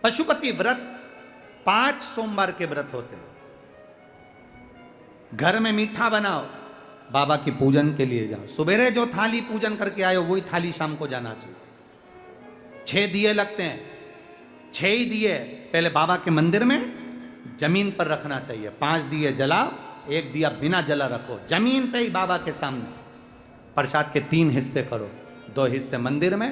पशुपति व्रत 5 सोमवार के व्रत होते हैं। घर में मीठा बनाओ, बाबा की पूजन के लिए जाओ। सुबेरे जो थाली पूजन करके आए हो वही थाली शाम को जाना चाहिए। 6 दिए लगते हैं, 6 ही दिए पहले बाबा के मंदिर में जमीन पर रखना चाहिए। 5 दिए जलाओ, 1 दिया बिना जला रखो जमीन पे ही बाबा के सामने। प्रसाद के 3 हिस्से करो, 2 हिस्से मंदिर में,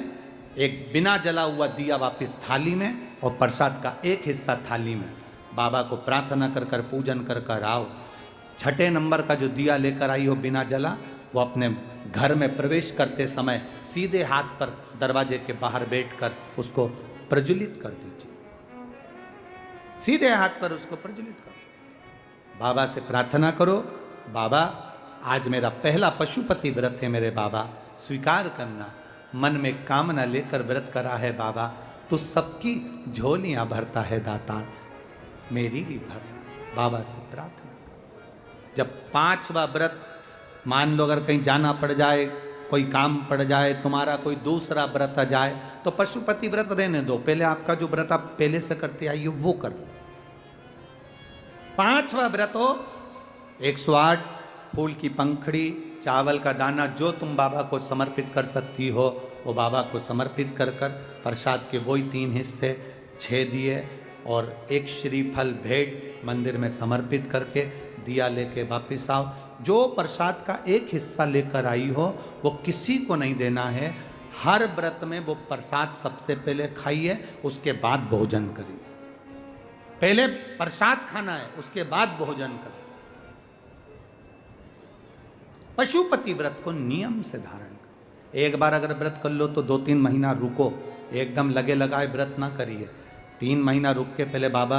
1 बिना जला हुआ दिया वापस थाली में, और प्रसाद का 1 हिस्सा थाली में। बाबा को प्रार्थना कर कर पूजन कर कर आओ। 6ठे नंबर का जो दिया लेकर आई हो बिना जला, वो अपने घर में प्रवेश करते समय सीधे हाथ पर दरवाजे के बाहर बैठकर उसको प्रज्वलित कर दीजिए। सीधे हाथ पर उसको प्रज्वलित करो। बाबा से प्रार्थना करो, बाबा आज मेरा पहला पशुपति व्रत है, मेरे बाबा स्वीकार करना। मन में कामना लेकर व्रत करा है बाबा, तो सबकी झोलियां भरता है दाता, मेरी भी भरना। बाबा से प्रार्थना। जब 5वां व्रत, मान लो अगर कहीं जाना पड़ जाए, कोई काम पड़ जाए, तुम्हारा कोई दूसरा व्रत आ जाए, तो पशुपति व्रत रहने दो, पहले आपका जो व्रत आप पहले से करते आई हो वो कर लो। 5वां व्रत हो 108 फूल की पंखड़ी, चावल का दाना, जो तुम बाबा को समर्पित कर सकती हो वो बाबा को समर्पित कर कर प्रसाद के वही 3 हिस्से, 6 दिए और 1 श्रीफल भेंट मंदिर में समर्पित करके दिया लेके वापिस आओ। जो प्रसाद का 1 हिस्सा लेकर आई हो वो किसी को नहीं देना है। हर व्रत में वो प्रसाद सबसे पहले खाइए, उसके बाद भोजन करिए। पहले प्रसाद खाना है, उसके बाद भोजन करिए। पशुपति व्रत को नियम से धारण कर। एक बार अगर व्रत कर लो तो 2-3 महीना रुको, एकदम लगे लगाए व्रत ना करिए। 3 महीना रुक के पहले बाबा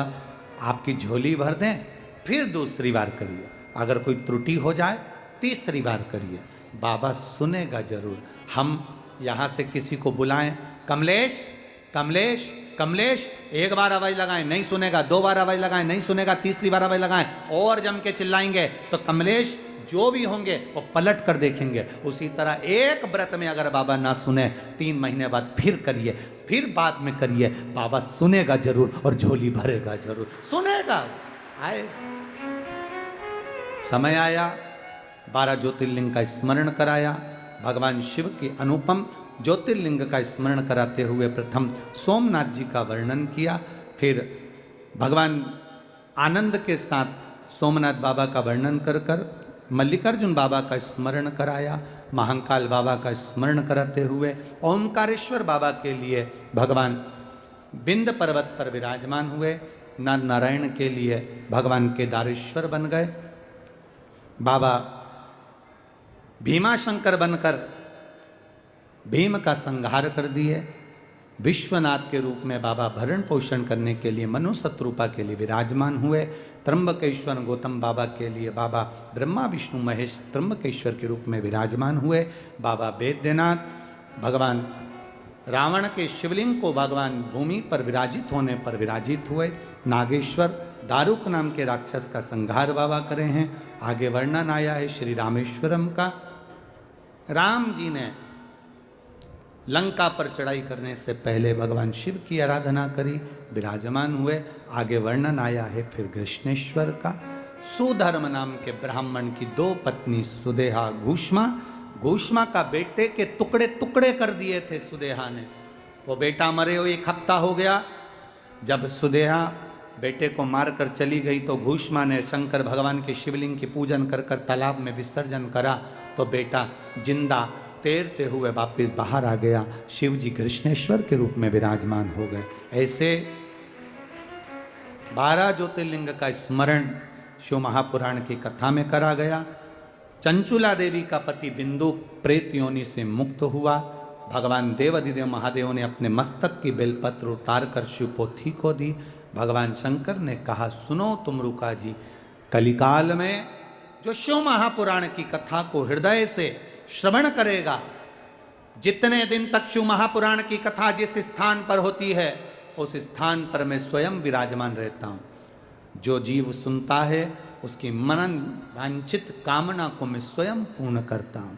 आपकी झोली भर दें, फिर दूसरी बार करिए। अगर कोई त्रुटि हो जाए तीसरी बार करिए, बाबा सुनेगा जरूर। हम यहाँ से किसी को बुलाएं, कमलेश कमलेश कमलेश, 1 बार आवाज लगाएं नहीं सुनेगा, 2 बार आवाज लगाएं नहीं सुनेगा, तीसरी बार आवाज लगाएं और जम के चिल्लाएंगे तो कमलेश जो भी होंगे वो पलट कर देखेंगे। उसी तरह एक व्रत में अगर बाबा ना सुने, 3 महीने बाद फिर करिए, फिर बाद में करिए, बाबा सुनेगा जरूर और झोली भरेगा जरूर, सुनेगा। आए समय आया, 12 ज्योतिर्लिंग का स्मरण कराया। भगवान शिव की अनुपम ज्योतिर्लिंग का स्मरण कराते हुए प्रथम सोमनाथ जी का वर्णन किया, फिर भगवान आनंद के साथ सोमनाथ बाबा का वर्णन कर कर मल्लिकार्जुन बाबा का स्मरण कराया। महाकाल बाबा का स्मरण कराते हुए ओमकारेश्वर बाबा के लिए भगवान विंध्य पर्वत पर विराजमान हुए। नर नारायण के लिए भगवान केदारेश्वर बन गए। बाबा भीमाशंकर बनकर भीम का संहार कर दिए। विश्वनाथ के रूप में बाबा भरण पोषण करने के लिए मनुशत्रुपा के लिए विराजमान हुए। त्र्यंबकेश्वर गौतम बाबा के लिए बाबा ब्रह्मा विष्णु महेश त्र्यंबकेश्वर के रूप में विराजमान हुए। बाबा वैद्यनाथ भगवान रावण के शिवलिंग को भगवान भूमि पर विराजित होने पर विराजित हुए। नागेश्वर दारुक नाम के राक्षस का संहार बाबा करे हैं। आगे वर्णन आया है श्री रामेश्वरम का। राम जी ने लंका पर चढ़ाई करने से पहले भगवान शिव की आराधना करी, विराजमान हुए। आगे वर्णन आया है फिर कृष्णेश्वर का। सुधर्म नाम के ब्राह्मण की 2 पत्नी सुदेहा घूष्मा, घूष्मा का बेटे के टुकड़े टुकड़े कर दिए थे सुदेहा ने। वो बेटा मरे हुए 1 हफ्ता हो गया। जब सुदेहा बेटे को मारकर चली गई तो घूष्मा ने शंकर भगवान के शिवलिंग की पूजन कर कर तालाब में विसर्जन करा, तो बेटा जिंदा तैरते हुए वापस बाहर आ गया। शिव जी कृष्णेश्वर के रूप में विराजमान हो गए। ऐसे 12 ज्योतिर्लिंग का स्मरण शिव महापुराण की कथा में करा गया। चंचुला देवी का पति बिंदु प्रेत योनि से मुक्त हुआ। भगवान देवाधिदेव महादेव ने अपने मस्तक की बेलपत्र उतार कर शिवपोथी को दी। भगवान शंकर ने कहा, सुनो तुम रुका जी, कलिकाल में जो शिव महापुराण की कथा को हृदय से श्रवण करेगा, जितने दिन तक शिव महापुराण की कथा जिस स्थान पर होती है उस स्थान पर मैं स्वयं विराजमान रहता हूँ। जो जीव सुनता है उसकी मनन वांछित कामना को मैं स्वयं पूर्ण करता हूँ।